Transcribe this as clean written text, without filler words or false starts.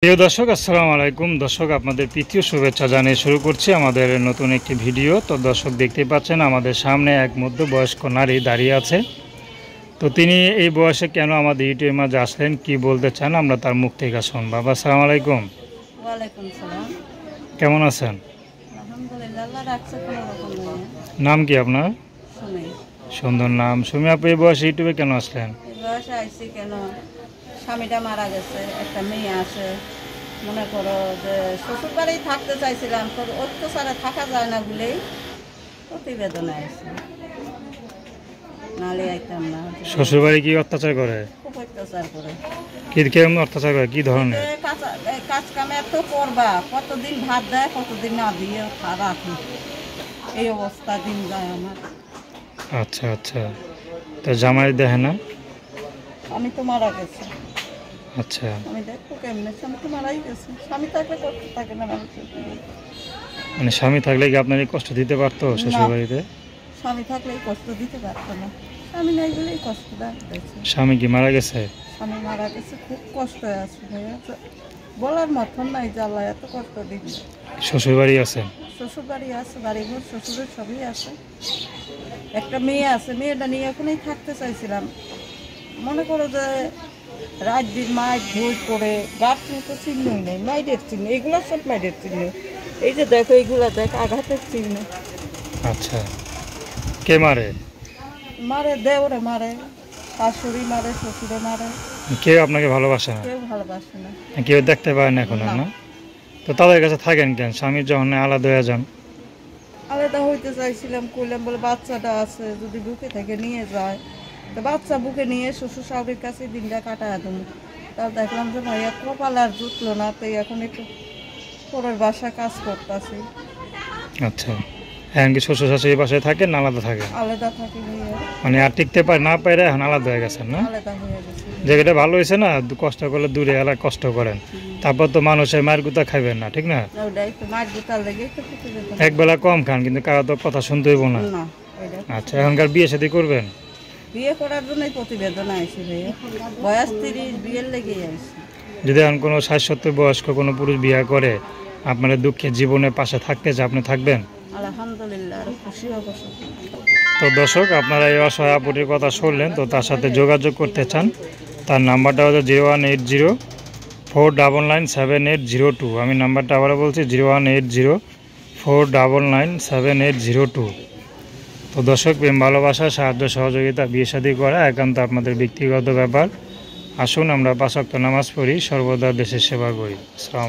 প্রিয় দর্শক, আসসালামু আলাইকুম। দর্শক, আপনাদের প্রীতীয় শুভেচ্ছা জানিয়ে শুরু করছি আমাদের নতুন একটি ভিডিও। তো দর্শক, দেখতেই পাচ্ছেন আমাদের সামনে এক মধ্যবয়স্ক নারী দাঁড়িয়ে আছে। তো তিনি এই বয়সে কেন আমাদের ইউটিউবের মাঝে আসলেন, কি বলতে চান, আমরা তার মুখ থেকে শুন। বাবা, আসসালামু আলাইকুম। ওয়ালাইকুম সালাম। কেমন আছেন? আলহামদুলিল্লাহ, আল্লাহ রাখছে কোনো রকম নয়। নাম কি আপনার? শুনি সুন্দর নাম। সুমি আপু, এই বয়সে ইউটিউবে কেন আসলেন? এই বয়সে আইসি কেন, স্বামীটা মারা গেছে, একটা মেয়ে আছে। মনে করো যে শ্বশুর বাড়ি থাকতে চাইছিলাম, তো অত্যাচারে থাকা যায় না বলেই প্রতিবেদনে আইসি, নালে আইতাম না। শ্বশুরবাড়ি কি অত্যাচার করে? খুব অত্যাচার করে। কেমন অত্যাচার করে, কি ধরনের? কাজ কামে এত করবা, কতদিন ভাত দেয়, কতদিন না দিয়ে রাখি, এই অবস্থা দিন যায় আমার। আচ্ছা আচ্ছা, তো জামাই দেখে না? আমি তো মারা গেছি। আচ্ছা, আমি দেখবো কেমনে, স্বামী তো মারাই গেছে। স্বামী থাকলে কষ্ট থাকে না মানুষের। মানে স্বামী থাকলে কি আপনার কষ্ট দিতে পারতো শ্বশুরবাড়িতে? স্বামী থাকলে কষ্ট দিতে পারতো না, স্বামী নাই বলেই কষ্ট দিয়েছে। স্বামী কি মারা গেছে? স্বামী মারা গেছে, খুব কষ্ট আছে ভাইয়া, বলার মতন নাই। জ্বালা এত কষ্ট দিন। শ্বশুরবাড়ি আছে? শ্বশুর বাড়ি আছে, বাড়ি ঘর শ্বশুরের সবই আছে। একটা মেয়ে আছে, মেয়েটা নিয়ে এখনই থাকতে চাইছিলাম। মনে করো যে রাত দিন মাইক ভোজ করে, গাছ তো চিহ্নই নেই, মাইডের চিহ্ন, এগুলো সব মাইডের চিহ্ন। এই যে দেখো, এইগুলো দেখ, আঘাতের চিহ্ন। আচ্ছা, কে মারে? মারে, দেওরে মারে, শাশুড়ি মারে, শ্বশুরে মারে। কেউ আপনাকে ভালোবাসে না? কেউ ভালোবাসে না। কেউ দেখতে পায় না এখন? না, তো তাদের কাছে থাকেন কেন? স্বামীর যখন আলাদা হয়ে যান? আলাদা হইতে চাইছিলাম, করলাম বলে বাচ্চাটা আছে, যদি বুকে থেকে নিয়ে যায়, তো বাচ্চা বুকে নিয়ে শ্বশুর শাশুড়ির কাছে দিনটা কাটায় দেবো। তাও দেখলাম যে ভাইয়া কপাল আর জুটলো না, তাই এখন একটু পরের বাসায় কাজ করতেছি। আচ্ছা, এখন কি শ্বশুর শাশুড়ি বাসায় থাকেন না আলাদা থাকেন? আলাদা থাকি ভাইয়া, মানে আর টিকতে পারে না পারে, এখন আলাদা হয়ে গেছেন না? আলাদা হয়ে গেছে। জায়গাটা ভালো হয়েছে না? কষ্ট করলে দূরে এলাকা কষ্ট করেন, তারপর তো মানুষের মায়ের গুতা খাইবেন না, ঠিক না? ওটাই তো, মাছ গোটার লেগেই তো প্রতিবেদন। একবেলা কম খান, কিন্তু কারো তো কথা শুনতে হইব না। না, ওইটা আচ্ছা, এখনকার বিয়ে শাদী করবেন? বিয়ে করার জন্যই প্রতিবেদন আইসি ভাইয়া, বয়স 30, বিয়ের লেগেই আইসি। যদি এখন কোনো 60-70 বয়স্ক কোনো পুরুষ বিয়ে করে, আপনার দুঃখের জীবনের পাশে থাকতে চায়, আপনি থাকবেন? আলহামদুলিল্লাহ, আর খুশি অবশ্য। তো দর্শক, আপনারা এই অসহায় আপুটির কথা শুনলেন। তো তার সাথে যোগাযোগ করতে চান, তার নাম্বারটা হচ্ছে 01804997802। আমি নাম্বারটা আবার বলছি, 01804997802। তো দর্শক, প্রেম ভালোবাসা, সাহায্য সহযোগিতা, বিয়ে শাদী করা একান্ত আপনাদের ব্যক্তিগত ব্যাপার। আসুন আমরা 5 ওয়াক্ত নামাজ পড়ি, সর্বদা দেশের সেবা করি। আসসালামু